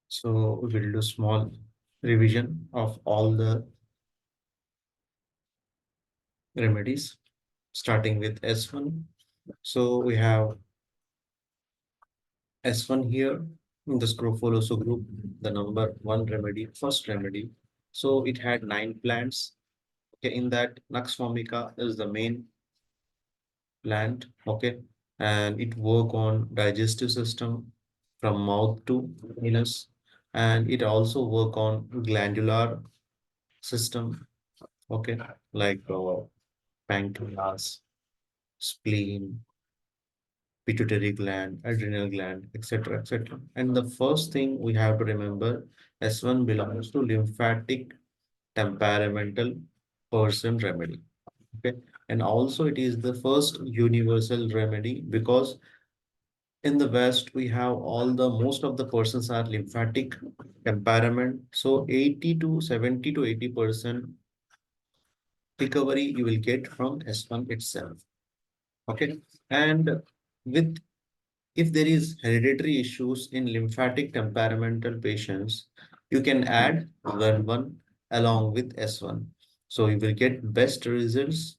So we will do small revision of all the remedies, starting with S1. So we have S1 here in the Scrofoloso group, the number one remedy, first remedy. So it had 9 plants. Okay, in that Nux vomica is the main plant. Okay, and it work on digestive system from mouth to anus, and it also work on glandular system. Okay, like pancreas, spleen, pituitary gland, adrenal gland, etc., etc. And the first thing we have to remember, S1 belongs to lymphatic temperamental person remedy. Okay, and also it is the first universal remedy because in the West we have all the most of the persons are lymphatic temperament. So 80 to 70 to 80% recovery you will get from S1 itself. Okay, and with if there is hereditary issues in lymphatic temperamental patients, you can add L1 along with S1. So you will get best results.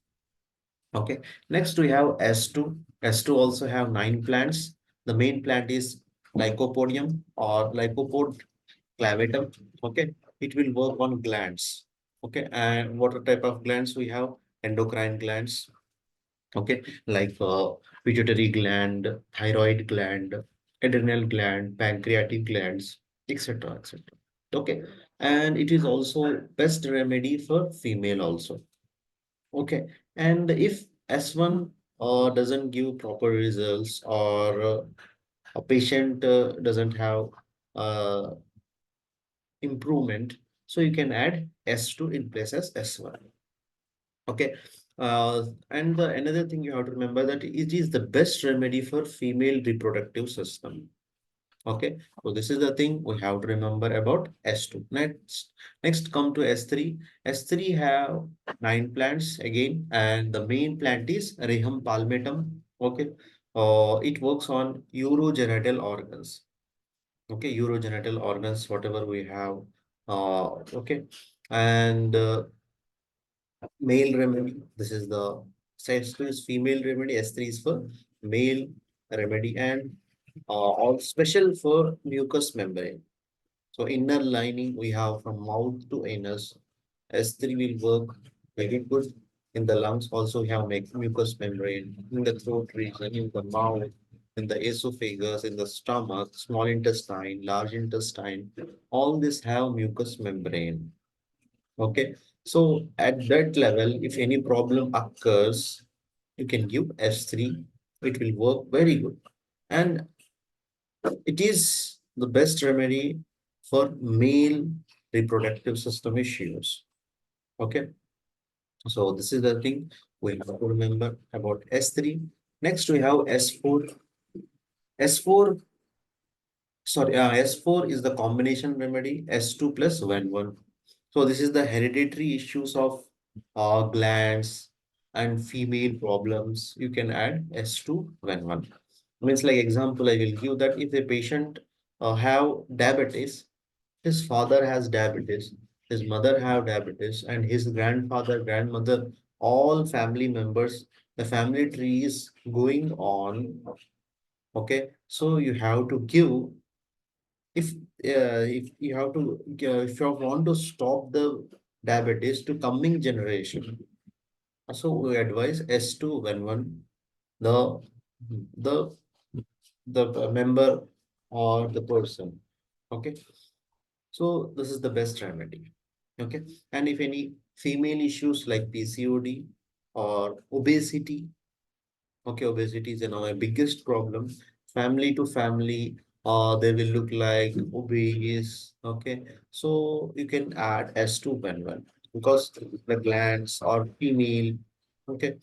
Okay. Next we have S2. S2 also have 9 plants. The main plant is Lycopodium or Lycopod clavatum. Okay. It will work on glands. Okay. And what type of glands we have? Endocrine glands, okay, like pituitary gland, thyroid gland, adrenal gland, pancreatic glands, etc., etc. Okay, and it is also best remedy for female also. Okay, and if S1 doesn't give proper results, or a patient doesn't have uh, improvement, so you can add S2 in place as S1. Okay. And another thing you have to remember that it is the best remedy for female reproductive system. Okay. So this is the thing we have to remember about S2. Next come to S3. S3 have 9 plants again, and the main plant is Rehum palmatum. Okay. It works on urogenital organs. Okay. Urogenital organs, whatever we have. Okay. And male remedy. This is the S2 is female remedy, S3 is for male remedy, and all special for mucous membrane. So inner lining we have from mouth to anus. S3 will work very good in the lungs. Also we have mucous membrane in the throat region, in the mouth, in the esophagus, in the stomach, small intestine, large intestine. All this have mucous membrane. Okay, so at that level, if any problem occurs, you can give S3. It will work very good. And it is the best remedy for male reproductive system issues. Okay, so this is the thing we have to remember about S3. Next, we have S4. S4, sorry, S4 is the combination remedy, S2 plus 1. So this is the hereditary issues of glands and female problems. You can add S2 when one. Means like example, I will give that if a patient have diabetes, his father has diabetes, his mother have diabetes, and his grandfather, grandmother, all family members, the family tree is going on. Okay, so you have to give if you have to if you want to stop the diabetes to coming generation, so we advise S2 when one the the the member or the person. Okay, so this is the best remedy. Okay, and if any female issues like PCOD or obesity. Okay, obesity is now a biggest problem. Family to family, they will look like obese. Okay, so you can add S2 when well because the glands are female. Okay,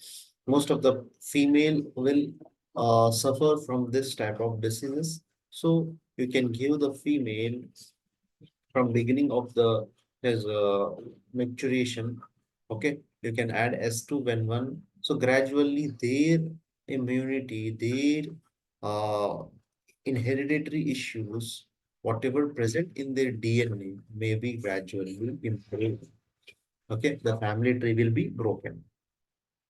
most of the female will suffer from this type of diseases. So you can give the female from beginning of the his maturation. Okay, you can add S2 when one. So gradually their immunity, their uh, inheritary issues whatever present in their DNA may be gradually improved. Okay, the family tree will be broken.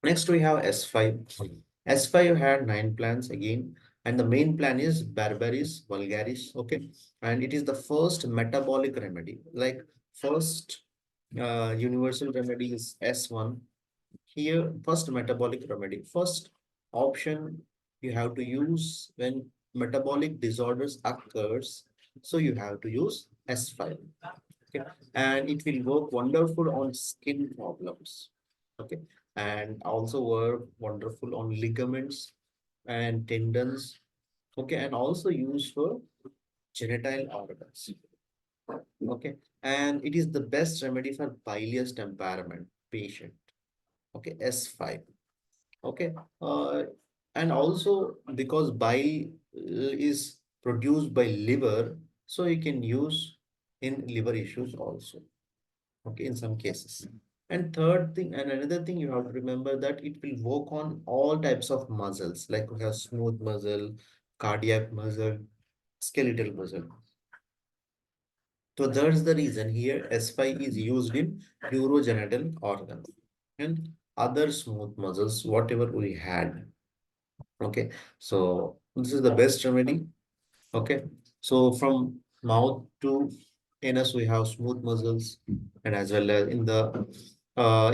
Next, we have S5. S5 had 9 plants again, and the main plan is Barbaris vulgaris. Okay, and it is the first metabolic remedy. Like first universal remedy is S1. Here, first metabolic remedy. First option you have to use when metabolic disorders occurs. So you have to use S5. Okay, and it will work wonderful on skin problems. Okay, and also work wonderful on ligaments and tendons. Okay, and also used for genital organs. Okay, and it is the best remedy for bilious temperament patient. Okay, S5. Okay, uh, and also because bile is produced by liver, so you can use in liver issues also. Okay, in some cases. And third thing, and another thing you have to remember that it will work on all types of muscles, like we have smooth muscle, cardiac muscle, skeletal muscle. So that's the reason here S5 is used in urogenital organs and other smooth muscles, whatever we had. Okay, so this is the best remedy. Okay, so from mouth to anus, we have smooth muscles, and as well as in the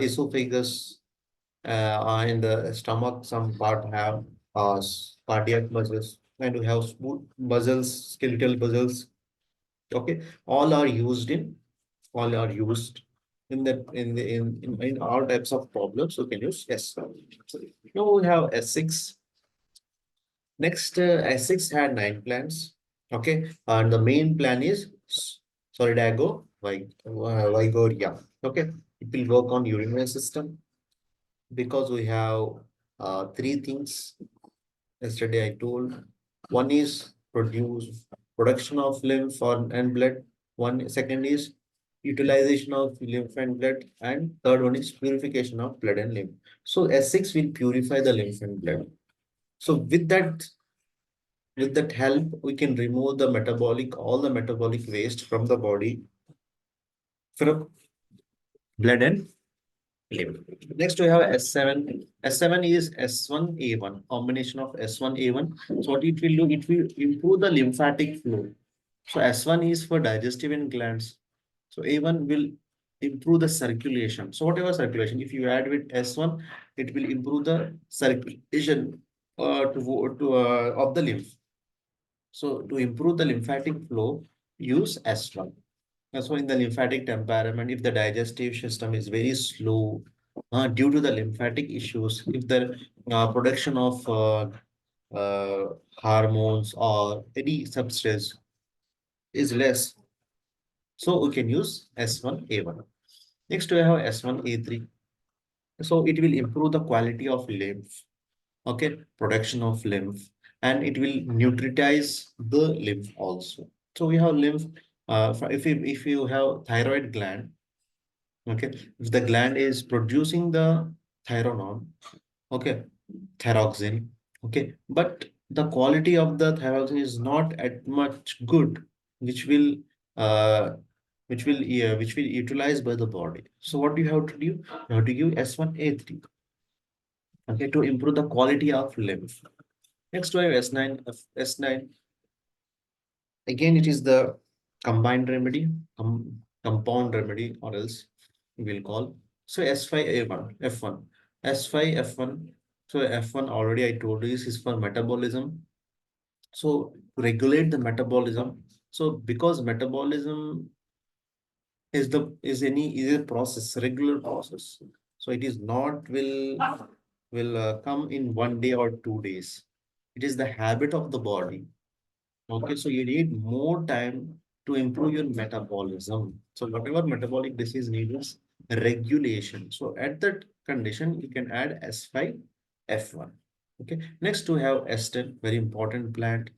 esophagus, in the stomach, some part have cardiac muscles, and we have smooth muscles, skeletal muscles. Okay, all are used in the in all types of problems. So can use S. Now we have S6. Next, S6 had 9 plans. Okay, and the main plan is Solidago Vigoria. Okay, it will work on urinary system because we have three things. Yesterday I told one is production of lymph or and blood. One second is utilization of lymph and blood, and third one is purification of blood and lymph. So S6 will purify the lymph and blood. So with that help, we can remove the all the metabolic waste from the body, from blood and liver. Next, we have S7. S7 is S1A1, combination of S1A1. So what it will do, it will improve the lymphatic flow. So S1 is for digestive and glands. So A1 will improve the circulation. So whatever circulation, if you add with S1, it will improve the circulation of the lymph. So to improve the lymphatic flow, use S1. So in the lymphatic temperament, if the digestive system is very slow due to the lymphatic issues, if the production of hormones or any substance is less, so we can use S1A1. Next, we have S1A3. So it will improve the quality of lymph, okay, production of lymph, and it will nutritize the lymph also. So we have lymph, if you have thyroid gland, okay, if the gland is producing the thyronol, okay, thyroxine, okay, but the quality of the thyroxine is not at much good, which will uh, which will utilize by the body. So what do you have to do? You have to give S1A3, okay, to improve the quality of lymph. Next we have S9. S9 again, it is the combined remedy, compound remedy, or else we will call. So S5A1, F1, S5 F1. So F1 already I told you is for metabolism. So regulate the metabolism. So because metabolism is a process, regular process. So it is not will come in 1 day or 2 days. It is the habit of the body. Okay, so you need more time to improve your metabolism. So whatever metabolic disease needs regulation. So at that condition, you can add S5, F1. Okay, next we have S10, very important plant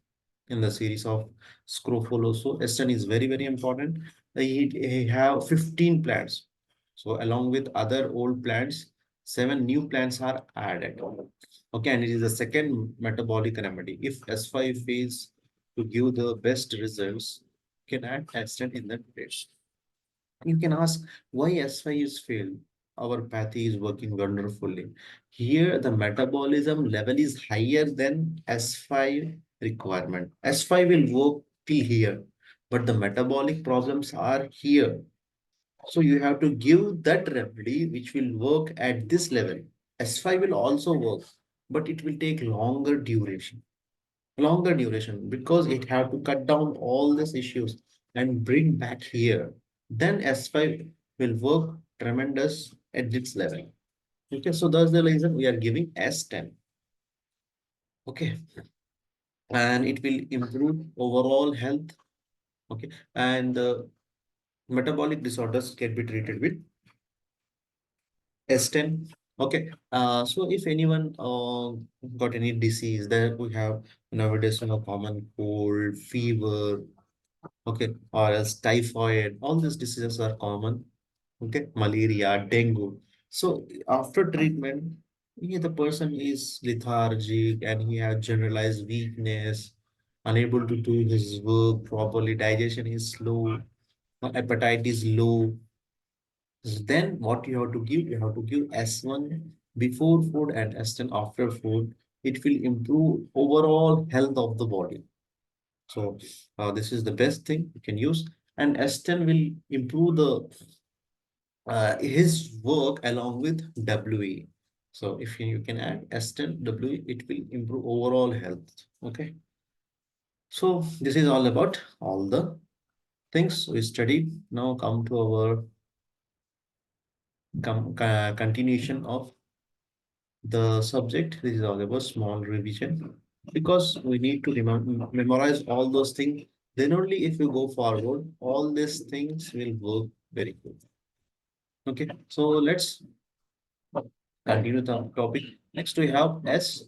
in the series of Scrofolo. So S10 is very important. He have 15 plants. So along with other old plants, 7 new plants are added. Okay, and it is the second metabolic remedy. If S5 fails to give the best results, You can add S10 in that place. You can ask why S5 is failed. Our pathy is working wonderfully. Here, the metabolism level is higher than S5 requirement. S5 will work till here, but the metabolic problems are here. So you have to give that remedy which will work at this level. S5 will also work, but it will take longer duration because it have to cut down all these issues and bring back here. Then S5 will work tremendous at this level. Okay, so that's the reason we are giving S10. Okay, and it will improve overall health. Okay, and metabolic disorders can be treated with S10. Okay, so if anyone got any disease that we have nowadays, common cold, fever, okay, or else typhoid, all these diseases are common. Okay, malaria, dengue. So after treatment, the person is lethargic and he has generalized weakness, unable to do his work properly, digestion is slow, appetite is low. Then what you have to give? You have to give S1 before food and S10 after food. It will improve overall health of the body. So this is the best thing you can use. And S10 will improve the his work along with WE. So if you can add S10 WE, it will improve overall health. Okay. So this is all about all the things we studied. Now come to our continuation of the subject. This is all about small revision because we need to memorize all those things. Then only if you go forward, all these things will work very good. Okay, so let's continue the topic. Next, we have S11.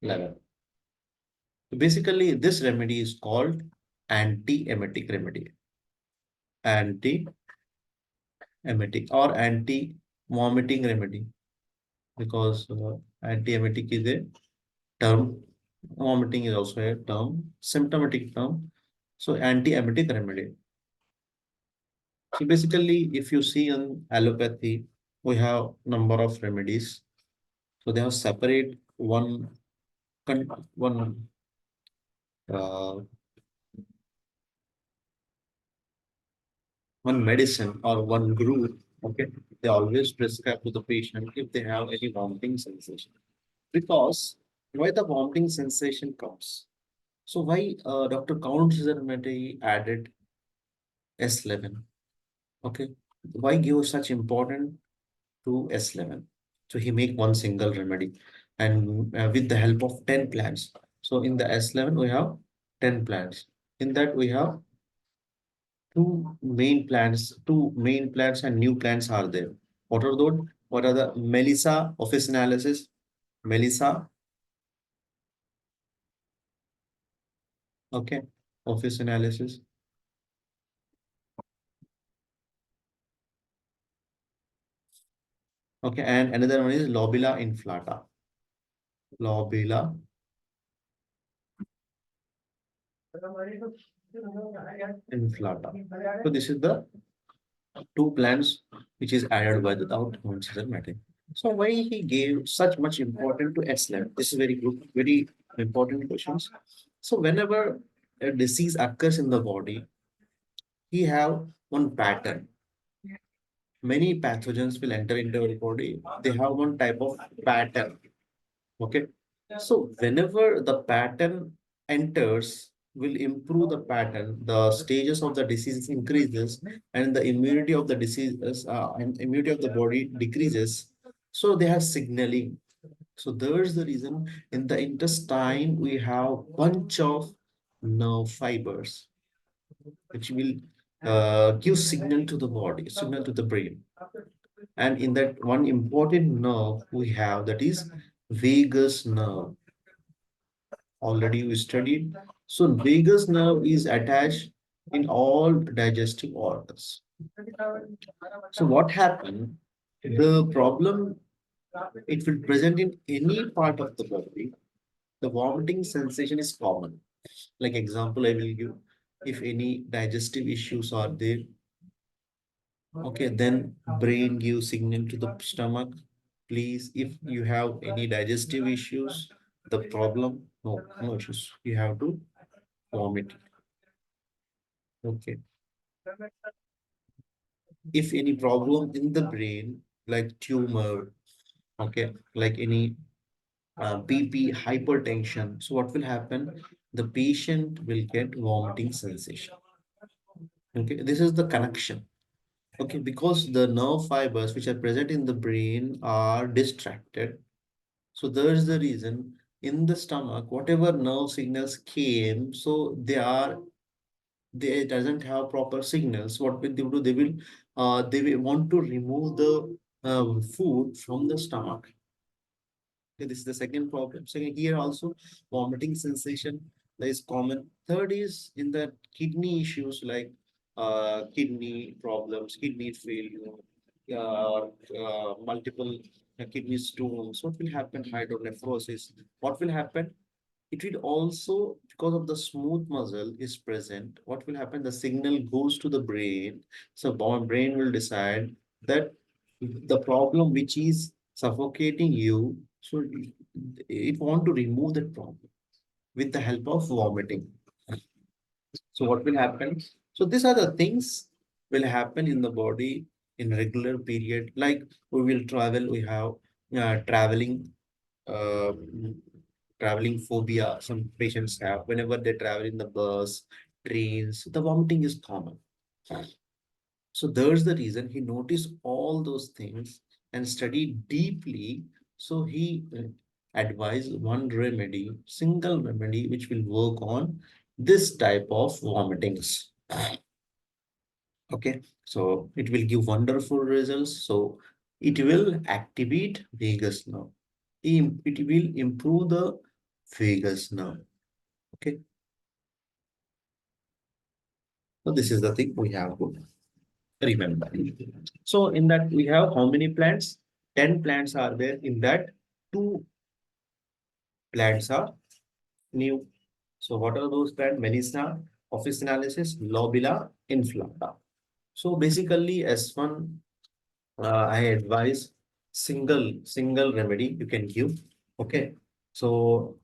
So basically, this remedy is called anti-emetic remedy. Anti-emetic or anti-vomiting remedy because anti-emetic is a term. Vomiting is also a term, symptomatic term. So anti-emetic remedy. So basically, if you see in allopathy, we have number of remedies. So they have separate one uh, one medicine or one group. Okay, they always prescribe to the patient if they have any vomiting sensation. Because why the vomiting sensation comes? So why Dr. Count remedy added S11? Okay, why give such important to S11? So he make one single remedy and with the help of 10 plants. So in the S11 we have 10 plants. In that we have two main plants and new plants are there. What are those? What are the Melissa officinalis? Melissa, okay, officinalis. Okay, and another one is Lobila inflata. Lobila inflata. So this is the two plants which is added by the without considered matter. So why he gave such much importance to S11? This is very good, very important questions. So whenever a disease occurs in the body, he have one pattern. Many pathogens will enter into our body. They have one type of pattern. Okay. So whenever the pattern enters, will improve the pattern, the stages of the disease increases, and the immunity of the diseases and immunity of the body decreases. So they have signaling. So there's the reason in the intestine we have bunch of nerve fibers which will give signal to the body, signal to the brain. And in that one important nerve we have that is vagus nerve. Already we studied. So vagus nerve is attached in all digestive organs. So what happened? The problem, it will present in any part of the body. The vomiting sensation is common. Like example, I will give. if any digestive issues are there, okay, then brain gives signal to the stomach. Please, if you have any digestive issues, the problem, no issues. You have to vomit. Okay. If any problem in the brain, like tumor, okay, like any BP, hypertension. So what will happen? The patient will get vomiting sensation. Okay, this is the connection. Okay, because the nerve fibers which are present in the brain are distracted. So there's the reason in the stomach, whatever nerve signals came, so they doesn't have proper signals. What will they do? They will want to remove the food from the stomach. Okay, this is the second problem. Second, here also vomiting sensation that is common. Third is in the kidney issues like kidney problems, kidney failure, multiple kidney stones. What will happen? Hydronephrosis. What will happen? It will also, because of the smooth muscle is present, what will happen? The signal goes to the brain. So brain will decide that the problem which is suffocating you, so it want to remove that problem with the help of vomiting. So what will happen? So these are the things will happen in the body in regular period. Like we will travel, we have uh, traveling phobia. Some patients have whenever they travel in the bus, trains. The vomiting is common. So there's the reason he noticed all those things and studied deeply. So he advised one remedy, single remedy, which will work on this type of vomitings. Okay, so it will give wonderful results. So it will activate vagus nerve. It will improve the vagus nerve. Okay, so this is the thing we have to remember. So in that we have how many plants? 10 plants are there. In that, two plants are new. So what are those plants? Melissa officinalis, lobula inflata. So basically S1, I advise single remedy you can give. Okay. So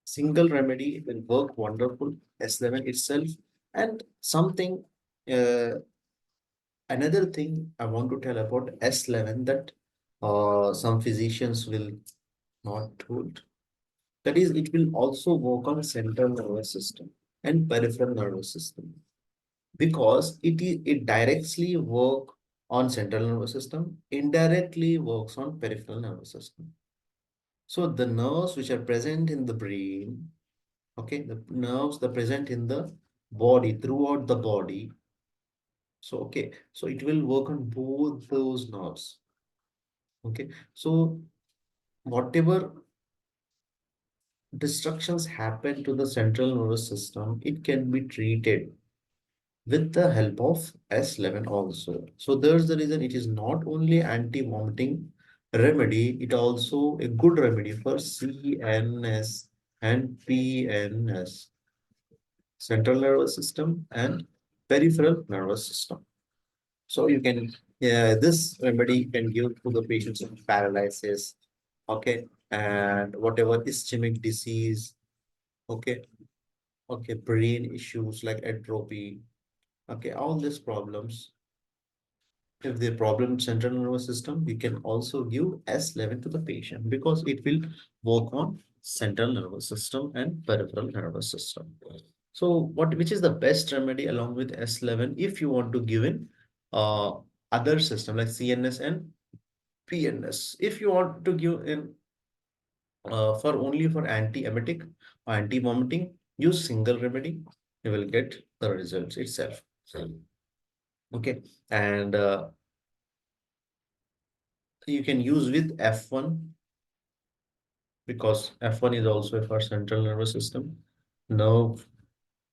single remedy will work wonderful. S11 itself. And something another thing I want to tell about S11 that some physicians will not told. That is, it will also work on central nervous system and peripheral nervous system because it directly work on central nervous system, indirectly works on peripheral nervous system. So the nerves which are present in the brain, okay, the nerves that present in the body throughout the body. So okay, so it will work on both those nerves. Okay, so whatever destructions happen to the central nervous system, it can be treated with the help of S11 also. So there's the reason it is not only anti-vomiting remedy, it also a good remedy for CNS and PNS, central nervous system and peripheral nervous system. So you can, yeah, this remedy can give to the patients with paralysis, okay, and whatever ischemic disease, okay, okay, brain issues like atrophy, okay, all these problems. If the problem central nervous system, we can also give S11 to the patient because it will work on central nervous system and peripheral nervous system. So which is the best remedy along with S11 if you want to give in uh, other system like CNS and PNS. If you want to give in for only for anti-emetic or anti-vomiting, use single remedy. You will get the results itself. So, okay, and you can use with F1 because F1 is also for central nervous system, nerve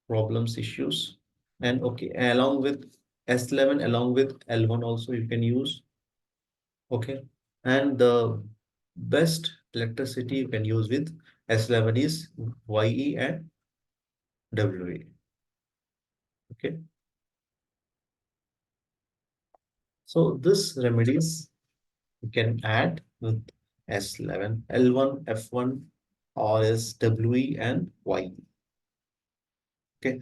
problems issues. And okay, along with S11, along with L1 also you can use. Okay. And the best electricity you can use with S11 is YE and WE. Okay. So this remedies you can add with S11, L1, F1, or SWE and Y. Okay.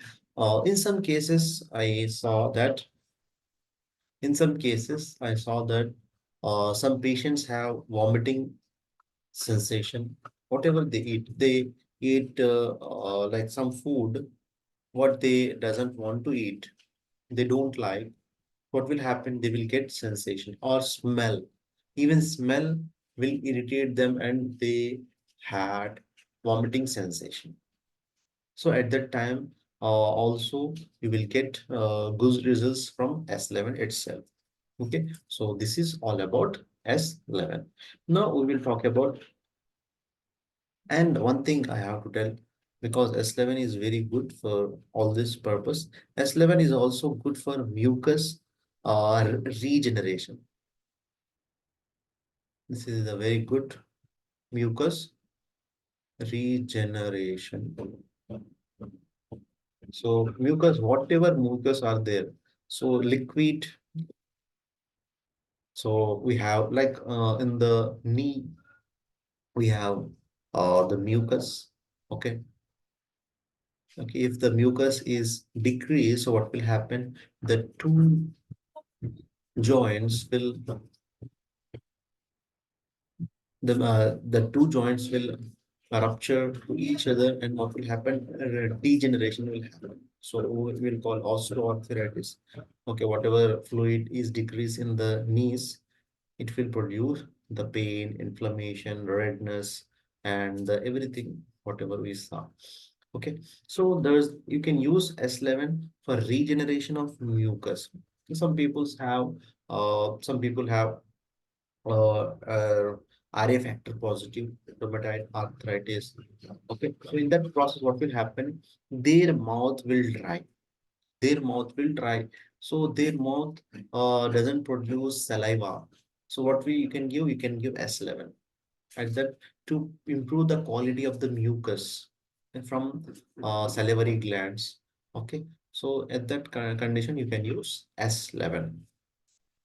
In some cases, I saw that some patients have vomiting sensation. Whatever they eat like some food, what they doesn't want to eat, they don't like. What will happen? They will get sensation or smell. Even smell will irritate them, and they had vomiting sensation. So at that time, also you will get good results from S11 itself. Okay, so this is all about S11. Now we will talk about, and one thing I have to tell, because S11 is very good for all this purpose. S11 is also good for mucus regeneration. This is a very good mucus regeneration. So mucus, whatever mucus are there, so liquid. So we have like in the knee, we have the mucus. Okay. Okay. If the mucus is decreased, so what will happen? The two joints will the two joints will rupture to each other, and what will happen? Degeneration will happen. So we will call osteoarthritis. Okay, whatever fluid is decreased in the knees, it will produce the pain, inflammation, redness, and the everything whatever we saw. Okay, so there's you can use S11 for regeneration of mucus. Some people have RA factor positive rheumatoid arthritis. Okay, so in that process, what will happen? Their mouth will dry. Their mouth will dry. So their mouth doesn't produce saliva. So what we you can give S11 at that to improve the quality of the mucus from salivary glands. Okay, so at that condition, you can use S11.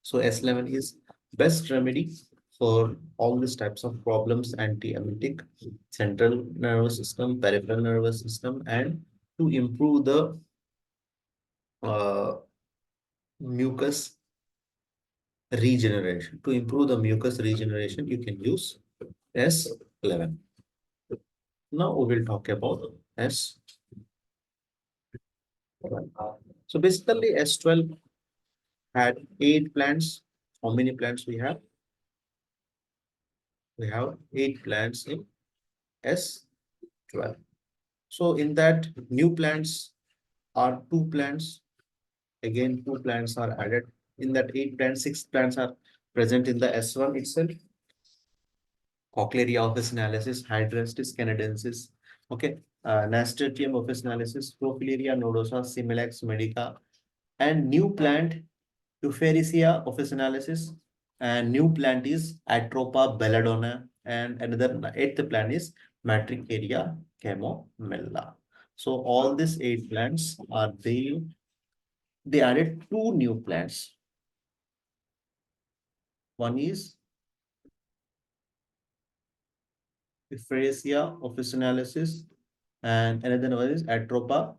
So S11 is best remedy for all these types of problems, anti-emetic, central nervous system, peripheral nervous system, and to improve the uh, mucus regeneration. To improve the mucus regeneration, you can use S11. Now we will talk about S12. So basically S12 had 8 plants. How many plants we have? We have 8 plants in S12. So in that new plants are 2 plants. Again, 2 plants are added. In that 8 plants, 6 plants are present in the S1 itself. Cochlearia officinalis, Hydrastis canadensis. Okay. Nasturtium officinalis, Profilaria nodosa, Similax medica, and new plant Euphorisia officinalis, and new plant is Atropa belladonna, and another eighth plant is Matricaria chamomilla. So all these 8 plants are there. They added 2 new plants. One is Euphorisia officinalis, and another one is Atropa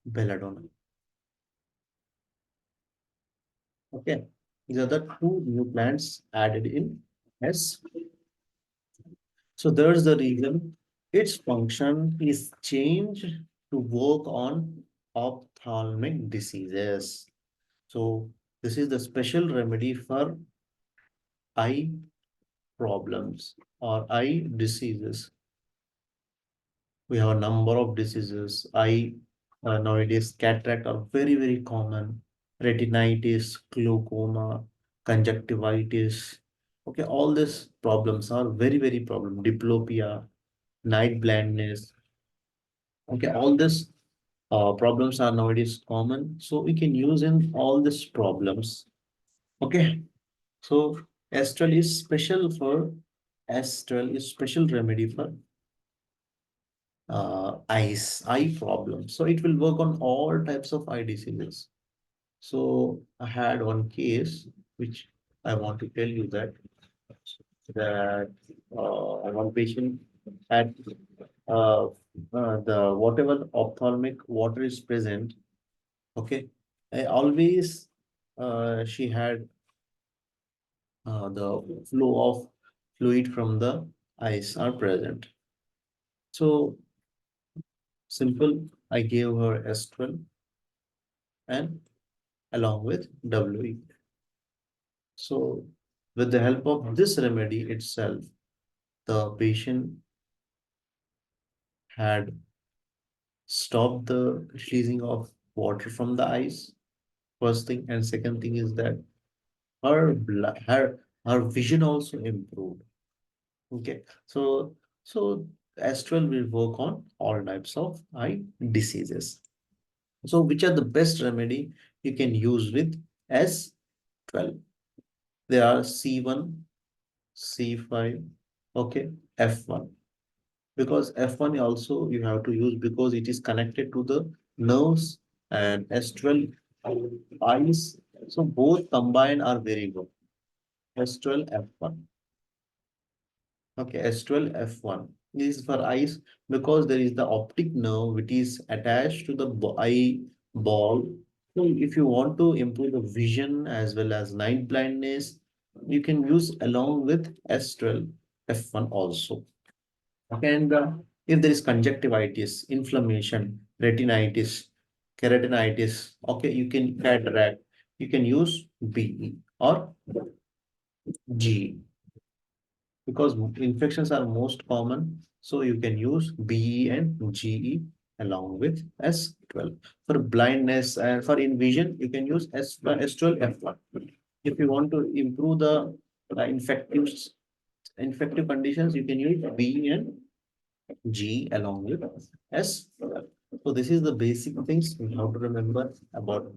belladonna. Okay, these are the 2 new plants added in S. So there's the reason its function is changed to work on ophthalmic diseases. So this is the special remedy for eye problems or eye diseases. We have a number of diseases. Eye nowadays cataract are very common. Retinitis, glaucoma, conjunctivitis. Okay, all these problems are very problem. Diplopia, night blindness. Okay, all these problems are nowadays common. So we can use in all these problems. Okay, so S12 is special for S12 is special remedy for eye problem. So it will work on all types of eye diseases. So I had one case which I want to tell you that one patient had uh, the whatever ophthalmic water is present. Okay, I always she had the flow of fluid from the eyes are present. So simple, I gave her S12 and along with WE. So with the help of this remedy itself, the patient had stopped the releasing of water from the eyes. First thing, and second thing is that her vision also improved. Okay, so S12 will work on all types of eye diseases. So which are the best remedy you can use with S12? There are C1, C5, okay, F1. Because F1 also you have to use because it is connected to the nerves and S12 eyes. So both combined are very good. S12 F1. Okay, S12 F1 is for eyes because there is the optic nerve which is attached to the eye ball. So if you want to improve the vision as well as night blindness, you can use along with S12 F1 also. Okay, and if there is conjunctivitis, inflammation, retinitis, keratinitis, okay, you can cataract, you can use BE or G because infections are most common. So you can use BE and GE along with S12. For blindness and for in vision, you can use S12 F1. If you want to improve the infective conditions, you can use BE and G along with S. So this is the basic things we have to remember about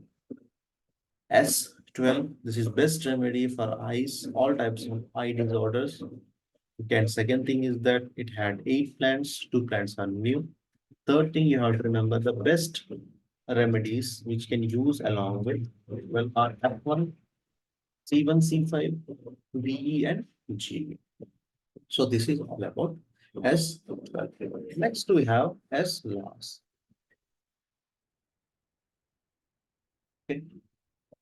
S12. This is best remedy for eyes, all types of eye disorders. Okay, second thing is that it had 8 plants, 2 plants are new. Third thing you have to remember the best remedies which can use along with well are F1, C1, C5, BE and G. So this is all about S12. Next we have S last. Okay.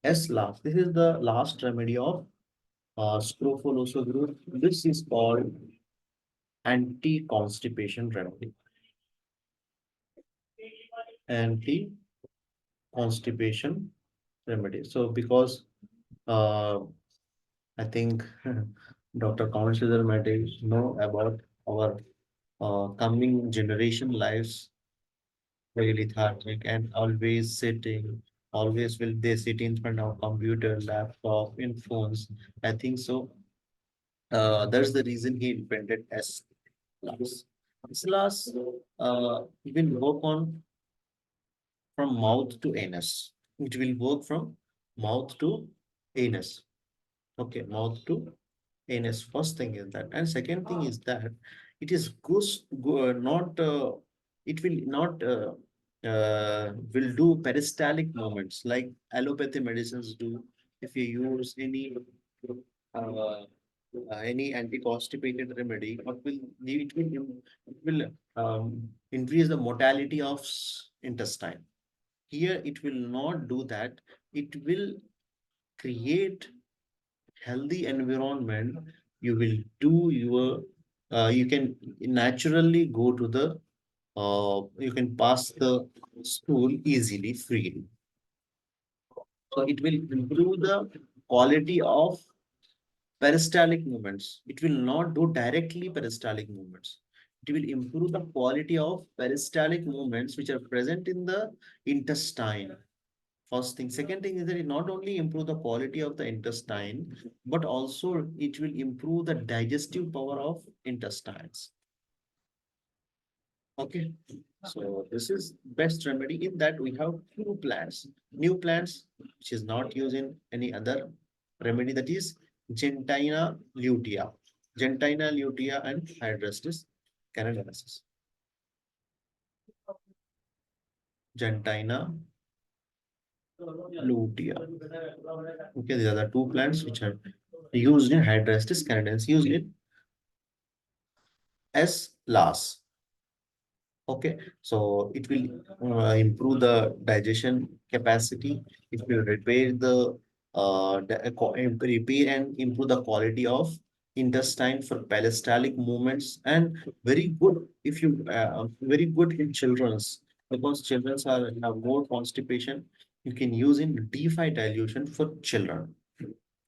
S last. This is the last remedy of scrofoloso group. This is called anti-constipation remedy. Anti-constipation remedy. So because uh, I think Dr. Consider might know about our coming generation lives very lethargic and always sitting, always will they sit in front of computer, laptop, in phones. I think so. That's the reason he invented S-Class. S-Class will work on from mouth to anus. It will work from mouth to anus. Okay, mouth to anus. First thing is that, and second thing is that it is not. It will not. Will do peristaltic movements like allopathy medicines do. If you use any anti-constipated remedy, what will it will increase the motility of intestine. Here, it will not do that. It will create healthy environment. You will do your, you can naturally go to the, you can pass the stool easily, freely. So it will improve the quality of peristaltic movements. It will not do directly peristaltic movements. It will improve the quality of peristaltic movements which are present in the intestine. First thing. Second thing is that it not only improve the quality of the intestine, but also it will improve the digestive power of intestines. Okay. So this is best remedy. In that we have new plants, which is not used in any other remedy, that is Gentina lutea. Gentina lutea and Hydrostis canadensis. Gentina lutea. Okay, these are the two plants which are used in Hydrastis canadensis, used in S las. Okay, so it will improve the digestion capacity. It will repair the repair and improve the quality of intestine for peristaltic movements, and very good if you very good in children's, because children's are have more constipation. You can use in D5 dilution for children.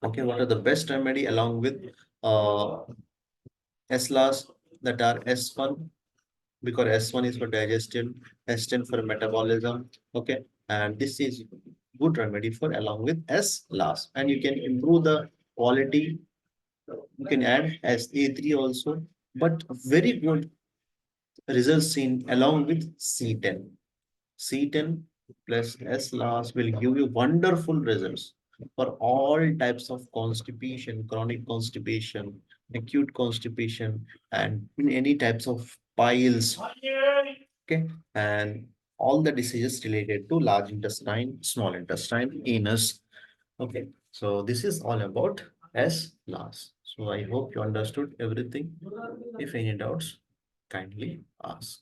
Okay, what are the best remedy along with uh, SLAS, that are S1, because S1 is for digestion, S10 for metabolism. Okay, and this is good remedy for along with S last, and you can improve the quality. You can add SA3 also, but very good results seen along with C10. C10 plus S last will give you wonderful results for all types of constipation, chronic constipation, acute constipation, and in any types of piles. Okay, and all the diseases related to large intestine, small intestine, anus. Okay, so this is all about S last. So I hope you understood everything. If any doubts, kindly ask.